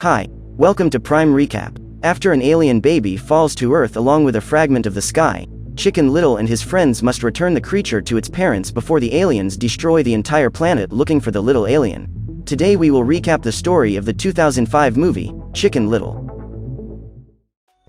Hi, welcome to Prime Recap. After an alien baby falls to Earth along with a fragment of the sky, Chicken Little and his friends must return the creature to its parents before the aliens destroy the entire planet looking for the little alien. Today we will recap the story of the 2005 movie, Chicken Little.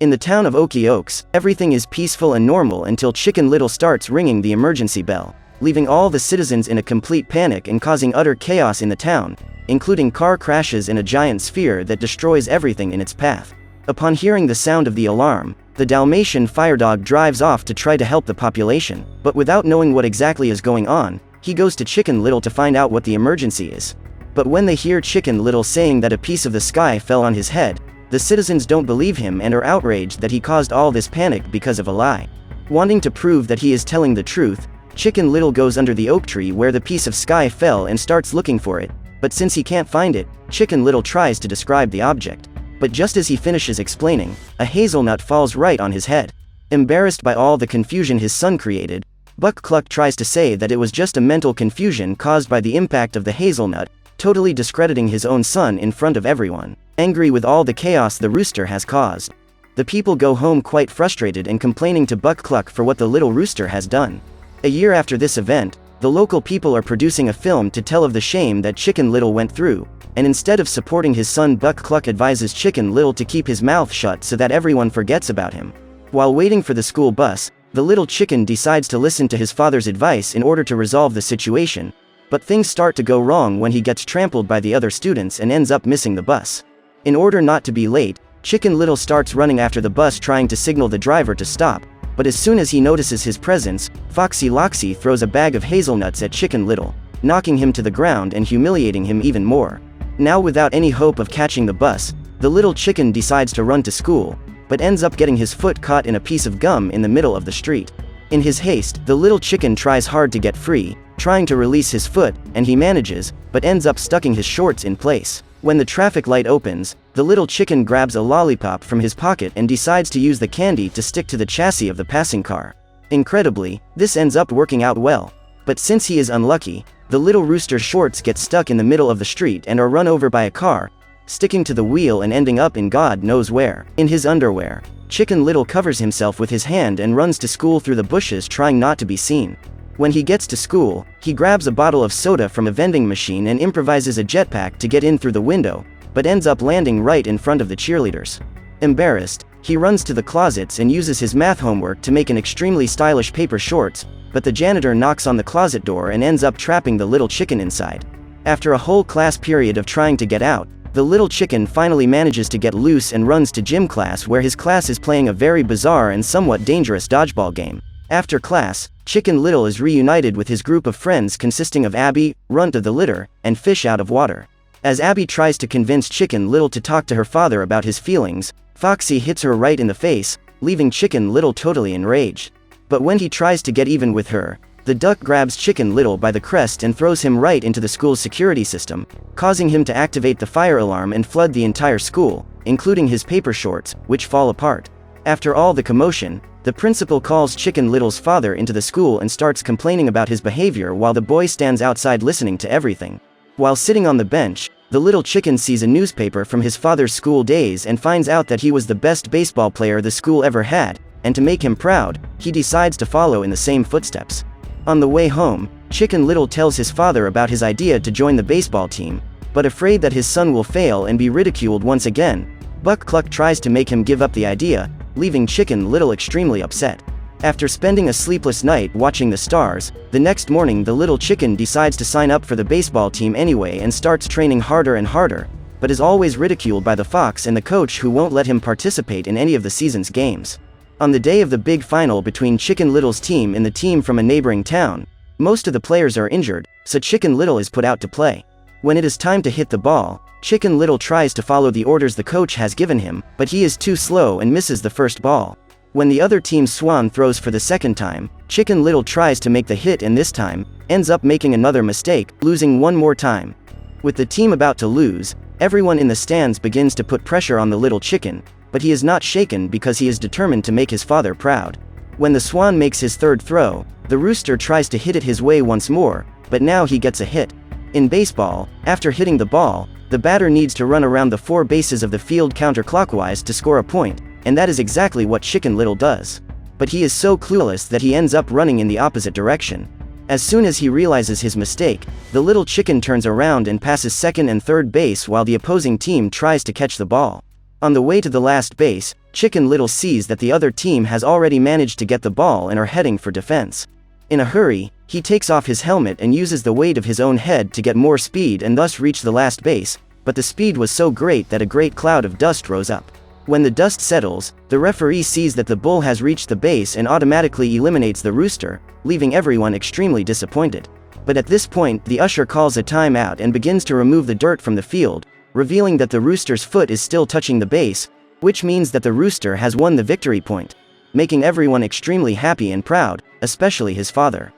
In the town of Okie Oaks, everything is peaceful and normal until Chicken Little starts ringing the emergency bell, leaving all the citizens in a complete panic and causing utter chaos in the town, including car crashes in a giant sphere that destroys everything in its path. Upon hearing the sound of the alarm, the Dalmatian firedog drives off to try to help the population, but without knowing what exactly is going on, he goes to Chicken Little to find out what the emergency is. But when they hear Chicken Little saying that a piece of the sky fell on his head, the citizens don't believe him and are outraged that he caused all this panic because of a lie. Wanting to prove that he is telling the truth, Chicken Little goes under the oak tree where the piece of sky fell and starts looking for it, but since he can't find it, Chicken Little tries to describe the object. But just as he finishes explaining, a hazelnut falls right on his head. Embarrassed by all the confusion his son created, Buck Cluck tries to say that it was just a mental confusion caused by the impact of the hazelnut, totally discrediting his own son in front of everyone. Angry with all the chaos the rooster has caused, the people go home quite frustrated and complaining to Buck Cluck for what the little rooster has done. A year after this event, the local people are producing a film to tell of the shame that Chicken Little went through, and instead of supporting his son, Buck Cluck advises Chicken Little to keep his mouth shut so that everyone forgets about him. While waiting for the school bus, the little chicken decides to listen to his father's advice in order to resolve the situation, but things start to go wrong when he gets trampled by the other students and ends up missing the bus. In order not to be late, Chicken Little starts running after the bus trying to signal the driver to stop, but as soon as he notices his presence, Foxy Loxy throws a bag of hazelnuts at Chicken Little, knocking him to the ground and humiliating him even more. Now without any hope of catching the bus, the little chicken decides to run to school, but ends up getting his foot caught in a piece of gum in the middle of the street. In his haste, the little chicken tries hard to get free, trying to release his foot, and he manages, but ends up stucking his shorts in place. When the traffic light opens, the little chicken grabs a lollipop from his pocket and decides to use the candy to stick to the chassis of the passing car. Incredibly, this ends up working out well. But since he is unlucky, the little rooster's shorts get stuck in the middle of the street and are run over by a car, sticking to the wheel and ending up in God knows where. In his underwear, Chicken Little covers himself with his hand and runs to school through the bushes trying not to be seen. When he gets to school, he grabs a bottle of soda from a vending machine and improvises a jetpack to get in through the window, but ends up landing right in front of the cheerleaders. Embarrassed, he runs to the closets and uses his math homework to make an extremely stylish paper shorts, but the janitor knocks on the closet door and ends up trapping the little chicken inside. After a whole class period of trying to get out, the little chicken finally manages to get loose and runs to gym class where his class is playing a very bizarre and somewhat dangerous dodgeball game. After class, Chicken Little is reunited with his group of friends consisting of Abby, runt of the litter, and fish out of water. As Abby tries to convince Chicken Little to talk to her father about his feelings, Foxy hits her right in the face, leaving Chicken Little totally enraged. But when he tries to get even with her, the duck grabs Chicken Little by the crest and throws him right into the school's security system, causing him to activate the fire alarm and flood the entire school, including his paper shorts, which fall apart. After all the commotion, the principal calls Chicken Little's father into the school and starts complaining about his behavior while the boy stands outside listening to everything. While sitting on the bench, the little chicken sees a newspaper from his father's school days and finds out that he was the best baseball player the school ever had, and to make him proud, he decides to follow in the same footsteps. On the way home, Chicken Little tells his father about his idea to join the baseball team, but afraid that his son will fail and be ridiculed once again, Buck Cluck tries to make him give up the idea, leaving Chicken Little extremely upset. After spending a sleepless night watching the stars, the next morning the little chicken decides to sign up for the baseball team anyway and starts training harder and harder, but is always ridiculed by the fox and the coach who won't let him participate in any of the season's games. On the day of the big final between Chicken Little's team and the team from a neighboring town, most of the players are injured, so Chicken Little is put out to play. When it is time to hit the ball, Chicken Little tries to follow the orders the coach has given him, but he is too slow and misses the first ball. When the other team's swan throws for the second time, Chicken Little tries to make the hit and this time, ends up making another mistake, losing one more time. With the team about to lose, everyone in the stands begins to put pressure on the little chicken, but he is not shaken because he is determined to make his father proud. When the swan makes his third throw, the rooster tries to hit it his way once more, but now he gets a hit. In baseball, after hitting the ball, The batter needs to run around the 4 bases of the field counterclockwise to score a point, and that is exactly what Chicken Little does. But he is so clueless that he ends up running in the opposite direction. As soon as he realizes his mistake, the little chicken turns around and passes second and third base while the opposing team tries to catch the ball. On the way to the last base, Chicken Little sees that the other team has already managed to get the ball and are heading for defense. In a hurry, he takes off his helmet and uses the weight of his own head to get more speed and thus reach the last base, but the speed was so great that a great cloud of dust rose up. When the dust settles, the referee sees that the bull has reached the base and automatically eliminates the rooster, leaving everyone extremely disappointed. But at this point, the usher calls a timeout and begins to remove the dirt from the field, revealing that the rooster's foot is still touching the base, which means that the rooster has won the victory point, making everyone extremely happy and proud, especially his father.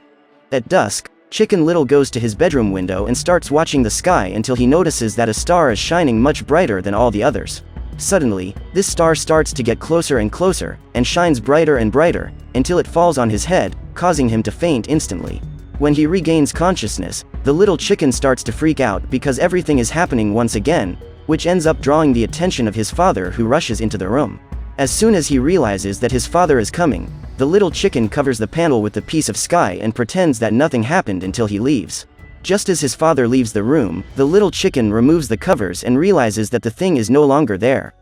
At dusk, Chicken Little goes to his bedroom window and starts watching the sky until he notices that a star is shining much brighter than all the others. Suddenly, this star starts to get closer and closer, and shines brighter and brighter, until it falls on his head, causing him to faint instantly. When he regains consciousness, the little chicken starts to freak out because everything is happening once again, which ends up drawing the attention of his father, who rushes into the room. As soon as he realizes that his father is coming, the little chicken covers the panel with the piece of sky and pretends that nothing happened until he leaves. Just as his father leaves the room, the little chicken removes the covers and realizes that the thing is no longer there.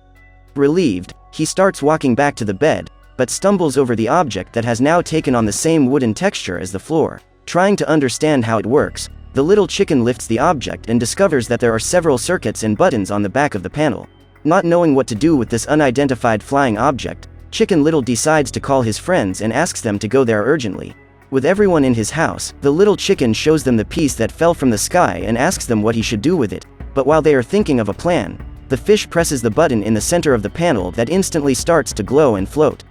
Relieved, he starts walking back to the bed, but stumbles over the object that has now taken on the same wooden texture as the floor. Trying to understand how it works, the little chicken lifts the object and discovers that there are several circuits and buttons on the back of the panel. Not knowing what to do with this unidentified flying object, Chicken Little decides to call his friends and asks them to go there urgently. With everyone in his house, the little chicken shows them the piece that fell from the sky and asks them what he should do with it, but while they are thinking of a plan, the fish presses the button in the center of the panel that instantly starts to glow and float.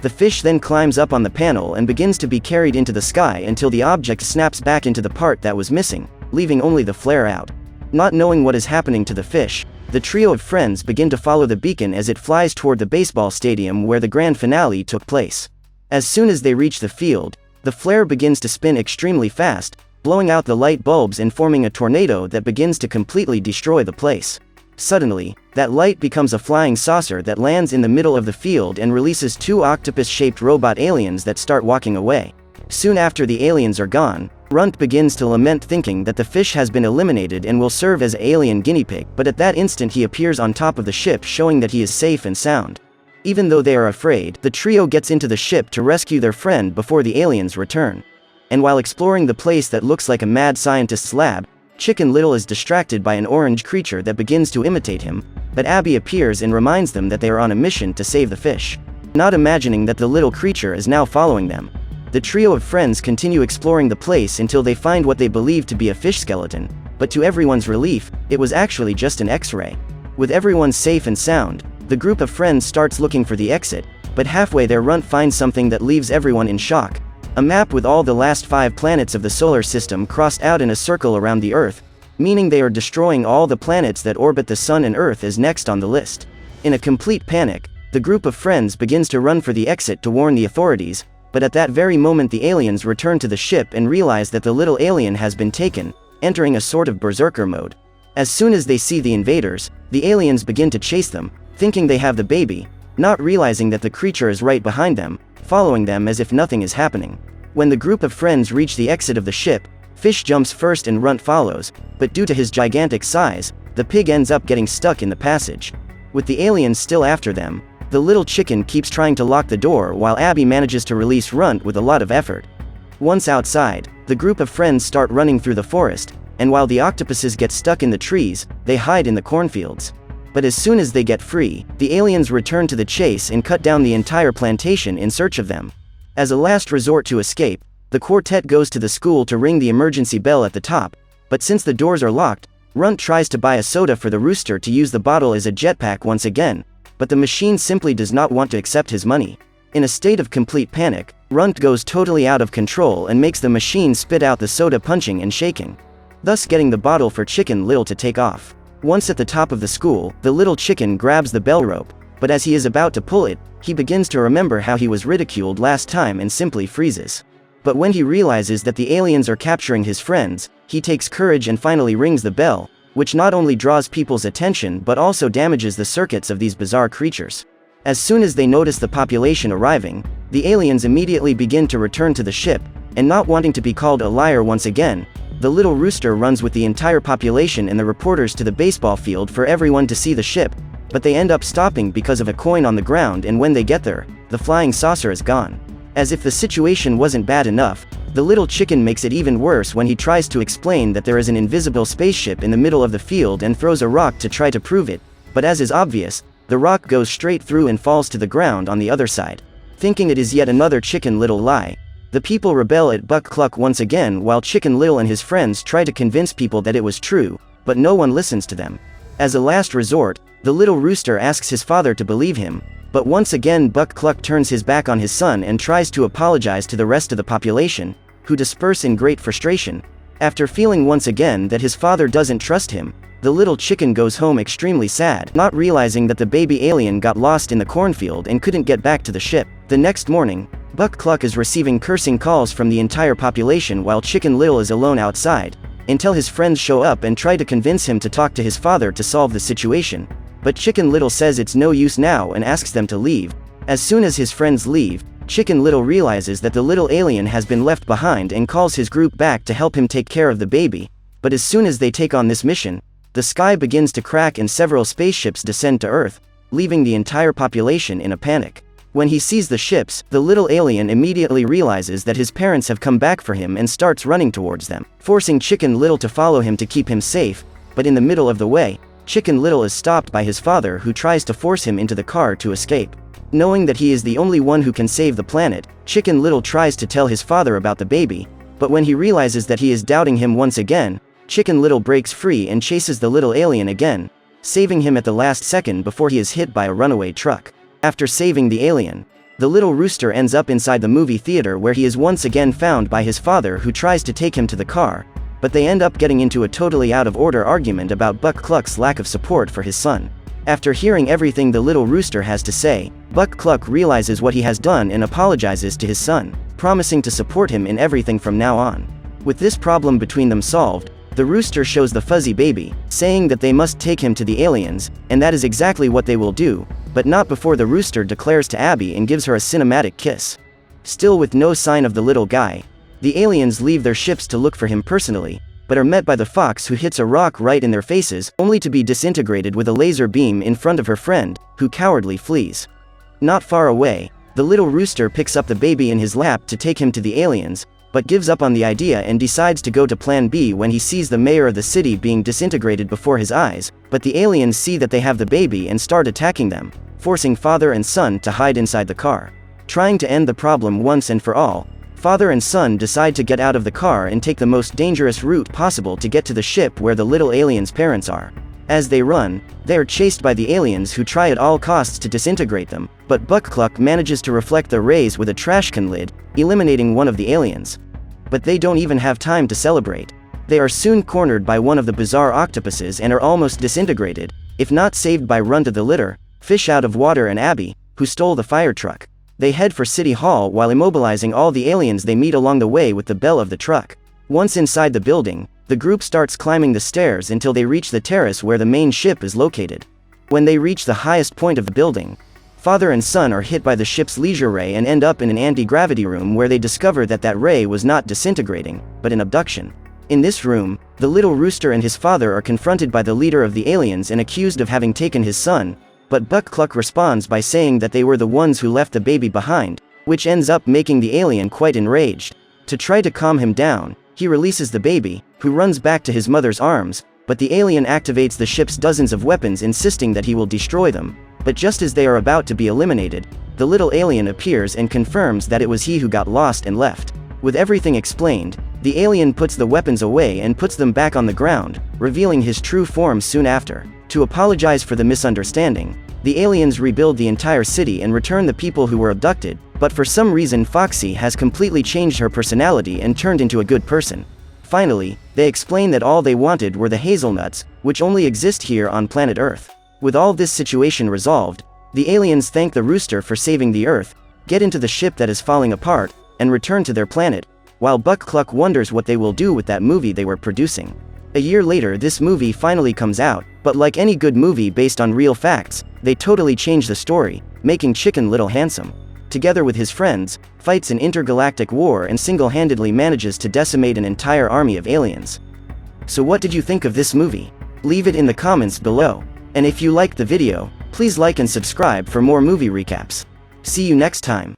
The fish then climbs up on the panel and begins to be carried into the sky until the object snaps back into the part that was missing, leaving only the flare out. Not knowing what is happening to the fish, the trio of friends begin to follow the beacon as it flies toward the baseball stadium where the grand finale took place. As soon as they reach the field, the flare begins to spin extremely fast, blowing out the light bulbs and forming a tornado that begins to completely destroy the place. Suddenly, that light becomes a flying saucer that lands in the middle of the field and releases 2 octopus-shaped robot aliens that start walking away. Soon after the aliens are gone, Runt begins to lament, thinking that the fish has been eliminated and will serve as an alien guinea pig, but at that instant he appears on top of the ship, showing that he is safe and sound. Even though they are afraid, the trio gets into the ship to rescue their friend before the aliens return. And while exploring the place that looks like a mad scientist's lab, Chicken Little is distracted by an orange creature that begins to imitate him, but Abby appears and reminds them that they are on a mission to save the fish. Not imagining that the little creature is now following them, the trio of friends continue exploring the place until they find what they believe to be a fish skeleton, but to everyone's relief, it was actually just an X-ray. With everyone safe and sound, the group of friends starts looking for the exit, but halfway there Runt finds something that leaves everyone in shock. A map with all the last 5 planets of the solar system crossed out in a circle around the Earth, meaning they are destroying all the planets that orbit the Sun, and Earth is next on the list. In a complete panic, the group of friends begins to run for the exit to warn the authorities, but at that very moment the aliens return to the ship and realize that the little alien has been taken, entering a sort of berserker mode. As soon as they see the invaders, the aliens begin to chase them, thinking they have the baby, not realizing that the creature is right behind them, following them as if nothing is happening. When the group of friends reach the exit of the ship, Fish jumps first and Runt follows, but due to his gigantic size, the pig ends up getting stuck in the passage. With the aliens still after them, the little chicken keeps trying to lock the door while Abby manages to release Runt with a lot of effort. Once outside, the group of friends start running through the forest, and while the octopuses get stuck in the trees, they hide in the cornfields. But as soon as they get free, the aliens return to the chase and cut down the entire plantation in search of them. As a last resort to escape, the quartet goes to the school to ring the emergency bell at the top, but since the doors are locked, Runt tries to buy a soda for the rooster to use the bottle as a jetpack once again, but the machine simply does not want to accept his money. In a state of complete panic, Runt goes totally out of control and makes the machine spit out the soda, punching and shaking, thus getting the bottle for Chicken Little to take off. Once at the top of the school, the little chicken grabs the bell rope, but as he is about to pull it, he begins to remember how he was ridiculed last time and simply freezes. But when he realizes that the aliens are capturing his friends, he takes courage and finally rings the bell, which not only draws people's attention but also damages the circuits of these bizarre creatures. As soon as they notice the population arriving, the aliens immediately begin to return to the ship, and not wanting to be called a liar once again, the little rooster runs with the entire population and the reporters to the baseball field for everyone to see the ship, but they end up stopping because of a coin on the ground, and when they get there, the flying saucer is gone. As if the situation wasn't bad enough, the little chicken makes it even worse when he tries to explain that there is an invisible spaceship in the middle of the field and throws a rock to try to prove it, but as is obvious, the rock goes straight through and falls to the ground on the other side. Thinking it is yet another Chicken Little lie, the people rebel at Buck Cluck once again, while Chicken Little and his friends try to convince people that it was true, but no one listens to them. As a last resort, the little rooster asks his father to believe him, but once again Buck Cluck turns his back on his son and tries to apologize to the rest of the population, who disperse in great frustration. After feeling once again that his father doesn't trust him, the little chicken goes home extremely sad, not realizing that the baby alien got lost in the cornfield and couldn't get back to the ship. The next morning, Buck Cluck is receiving cursing calls from the entire population while Chicken Little is alone outside, until his friends show up and try to convince him to talk to his father to solve the situation. But Chicken Little says it's no use now and asks them to leave. As soon as his friends leave, Chicken Little realizes that the little alien has been left behind and calls his group back to help him take care of the baby, but as soon as they take on this mission, the sky begins to crack and several spaceships descend to Earth, leaving the entire population in a panic. When he sees the ships, the little alien immediately realizes that his parents have come back for him and starts running towards them, forcing Chicken Little to follow him to keep him safe, but in the middle of the way, Chicken Little is stopped by his father, who tries to force him into the car to escape. Knowing that he is the only one who can save the planet, Chicken Little tries to tell his father about the baby, but when he realizes that he is doubting him once again, Chicken Little breaks free and chases the little alien again, saving him at the last second before he is hit by a runaway truck. After saving the alien, the little rooster ends up inside the movie theater, where he is once again found by his father, who tries to take him to the car, but they end up getting into a totally out of order argument about Buck Cluck's lack of support for his son. After hearing everything the little rooster has to say, Buck Cluck realizes what he has done and apologizes to his son, promising to support him in everything from now on. With this problem between them solved, the rooster shows the fuzzy baby, saying that they must take him to the aliens, and that is exactly what they will do, but not before the rooster declares to Abby and gives her a cinematic kiss. Still with no sign of the little guy, the aliens leave their ships to look for him personally, but are met by the fox, who hits a rock right in their faces, only to be disintegrated with a laser beam in front of her friend, who cowardly flees. Not far away, the little rooster picks up the baby in his lap to take him to the aliens, but gives up on the idea and decides to go to Plan B when he sees the mayor of the city being disintegrated before his eyes, but the aliens see that they have the baby and start attacking them, forcing father and son to hide inside the car. Trying to end the problem once and for all, father and son decide to get out of the car and take the most dangerous route possible to get to the ship where the little alien's parents are. As they run, they are chased by the aliens, who try at all costs to disintegrate them, but Buck Cluck manages to reflect the rays with a trash can lid, eliminating one of the aliens. But they don't even have time to celebrate. They are soon cornered by one of the bizarre octopuses and are almost disintegrated, if not saved by Run to the Litter, Fish Out of Water and Abby, who stole the fire truck. They head for City Hall while immobilizing all the aliens they meet along the way with the bell of the truck. Once inside the building, the group starts climbing the stairs until they reach the terrace where the main ship is located. When they reach the highest point of the building, father and son are hit by the ship's leisure ray and end up in an anti-gravity room, where they discover that that ray was not disintegrating, but an abduction. In this room, the little rooster and his father are confronted by the leader of the aliens and accused of having taken his son, but Buck Cluck responds by saying that they were the ones who left the baby behind, which ends up making the alien quite enraged. To try to calm him down, he releases the baby, who runs back to his mother's arms, but the alien activates the ship's dozens of weapons, insisting that he will destroy them. But just as they are about to be eliminated, the little alien appears and confirms that it was he who got lost and left. With everything explained, the alien puts the weapons away and puts them back on the ground, revealing his true form soon after. To apologize for the misunderstanding, the aliens rebuild the entire city and return the people who were abducted, but for some reason Foxy has completely changed her personality and turned into a good person. Finally, they explain that all they wanted were the hazelnuts, which only exist here on planet Earth. With all this situation resolved, the aliens thank the rooster for saving the Earth, get into the ship that is falling apart, and return to their planet, while Buck Cluck wonders what they will do with that movie they were producing. A year later this movie finally comes out, but like any good movie based on real facts, they totally change the story, making Chicken Little handsome. Together with his friends, fights an intergalactic war and single-handedly manages to decimate an entire army of aliens. So what did you think of this movie? Leave it in the comments below. And if you liked the video, please like and subscribe for more movie recaps. See you next time.